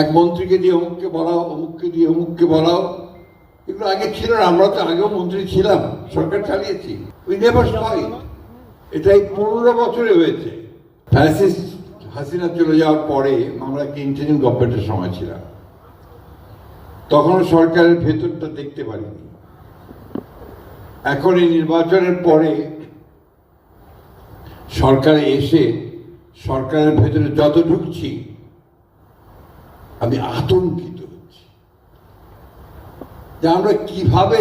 এক মন্ত্রীকে দিয়ে অমুককে বলাও, অমুককে দিয়ে অমুককে বলাও, এগুলো আগে ছিল না। আমরা তো আগেও মন্ত্রী ছিলাম, সরকার চালিয়েছি। We never so it. এটাই 15 বছরে হয়েছে। ফ্যাসিস্ট হাসিনা চলে যাওয়ার পরে আমরা একটা ইন্টারিম গভর্নমেন্টের সময় ছিলাম, তখন সরকারের ভেতরটা দেখতে পারিনি। এখন এই নির্বাচনের পরে সরকারে এসে সরকারের ভেতরে যত ঢুকছি আমি আতঙ্কিত হচ্ছি যে আমরা কিভাবে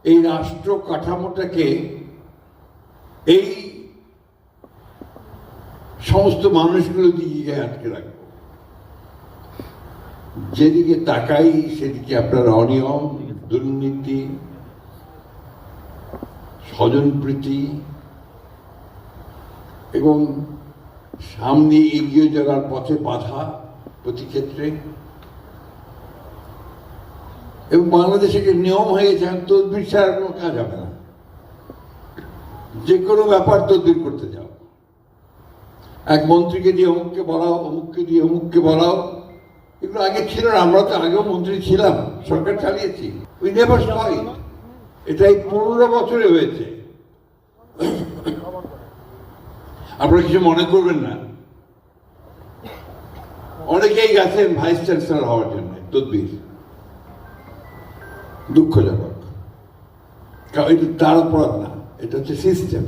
এই রাষ্ট্র কাঠামোটাকে এই সমস্ত মানুষগুলো দিকে আটকে রাখবো। যেদিকে তাকাই সেদিকে আপনার অনিয়ম, দুর্নীতি, স্বজনপ্রীতি এবং সামনে এগিয়ে যাওয়ার পথে বাধা প্রতি ক্ষেত্রে। এবং বাংলাদেশে নিয়ম হয়ে গেছে তদবির ছাড়া কোনো কাজ হবে না। যে কোনো ব্যাপার তদবির করতে যাও, এক মন্ত্রীকে দিয়ে অমুককে বলাও, অমুককে দিয়ে অমুককে বলাও, এগুলো আগে ছিল না। আমরা তো আগেও মন্ত্রী ছিলাম, সরকার চালিয়েছি। We never so it. এটাই 15 বছরে হয়েছে। আপনারা কিছু মনে করবেন না, অনেকেই গেছেন ভাইস চ্যান্সেলর হওয়ার জন্য তদবির। দুঃখজনক, কারণ এটা তার অপরাধ না, এটা হচ্ছে সিস্টেম।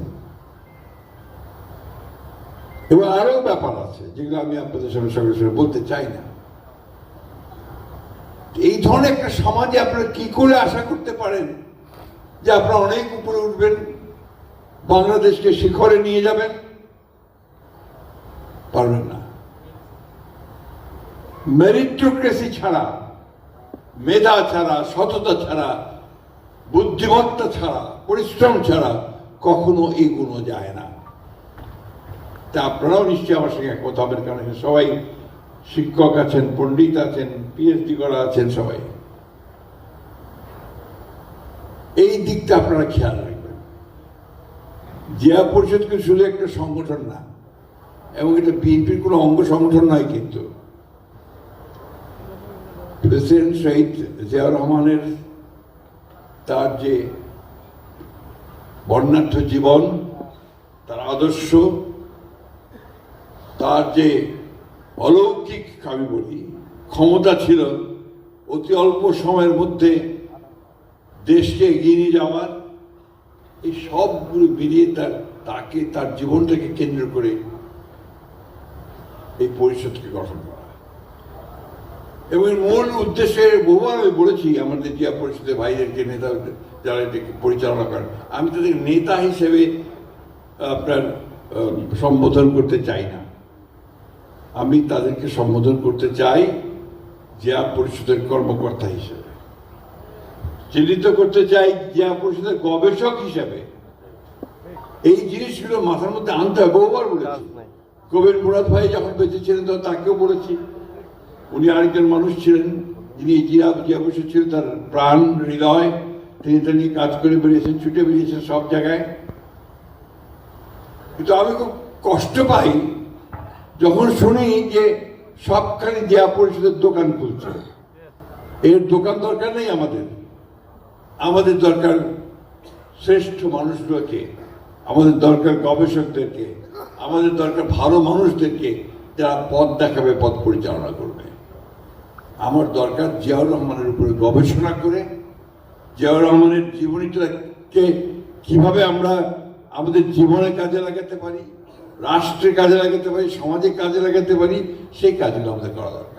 এবং আরো ব্যাপার আছে যেগুলো আমি আপনাদের সঙ্গে সঙ্গে সঙ্গে বলতে চাই না। এই ধরনের একটা সমাজে আপনারা কি করে আশা করতে পারেন যে আপনারা অনেক উপরে উঠবেন, বাংলাদেশকে শিখরে নিয়ে যাবেন? পারবেন না। মেরিটোক্রেসি ছাড়া, মেধা ছাড়া, সততা ছাড়া, বুদ্ধিমত্তা ছাড়া, পরিশ্রম ছাড়া কখনো এগোনো যায় না। তা আপনারাও নিশ্চয়ই আমার সঙ্গে একমত হবেন, কারণ সবাই শিক্ষক আছেন, পণ্ডিত আছেন, পিএইচডি করা আছেন সবাই। এই দিকটা আপনারা খেয়াল রাখবেন। জিয়া পরিষদ কিন্তু শুধু একটা সংগঠন না, এবং এটা বিএনপির কোনো অঙ্গ সংগঠন নয়। কিন্তু প্রেসিডেন্ট শহীদ জিয়াউর রহমানের তার যে বর্ণাঢ্য জীবন, তার আদর্শ, তার যে অলৌকিক আমি বলি ক্ষমতা ছিল অতি অল্প সময়ের মধ্যে দেশকে এগিয়ে নিয়ে যাওয়ার, এই সবগুলো মিলিয়ে তাকে তার জীবনটাকে কেন্দ্র করে এই পরিষদকে গঠন করা। এবং মূল উদ্দেশ্যে বহুবার আমি বলেছি আমাদের জিয়া পরিষদের ভাইদেরকে, নেতা যারা এটাকে পরিচালনা করেন, আমি তাদের নেতা হিসেবে আপনার সম্বোধন করতে চাই না। আমি তাদেরকে সম্বোধন করতে চাই জিয়া পরিষদের কর্মকর্তা হিসেবে, চিহ্নিত করতে চাই জিয়া পরিষদের গবেষক হিসেবে। এই জিনিসগুলো মাথার মধ্যে আনতে হয়। বহুবার বলেছি, কবির মুরাদ ভাই যখন বেঁচে ছিলেন তখন তাকেও বলেছি। উনি আরেকজন মানুষ ছিলেন যিনি জিয়া পরিষদ ছিল তার প্রাণ, হৃদয়। তিনি তা নিয়ে কাজ করে বেরিয়েছেন, ছুটে বেরিয়েছেন সব জায়গায়। কিন্তু আমি খুব কষ্ট পাই যখন শুনি যে সবখানে জিয়া পরিষদের দোকান খুলছে। এর দোকান দরকার নেই আমাদের। আমাদের দরকার শ্রেষ্ঠ মানুষগুলোকে, আমাদের দরকার গবেষকদেরকে, আমাদের দরকার ভালো মানুষদেরকে যারা পথ দেখাবে, পথ পরিচালনা করবে। আমার দরকার জিয়াউর রহমানের উপরে গবেষণা করে জিয়াউর রহমানের জীবনীটাকে কিভাবে আমরা আমাদের জীবনে কাজে লাগাতে পারি, রাষ্ট্রে কাজে লাগাতে পারি, সমাজে কাজে লাগাতে পারি, সেই কাজগুলো আমাদের করা দরকার।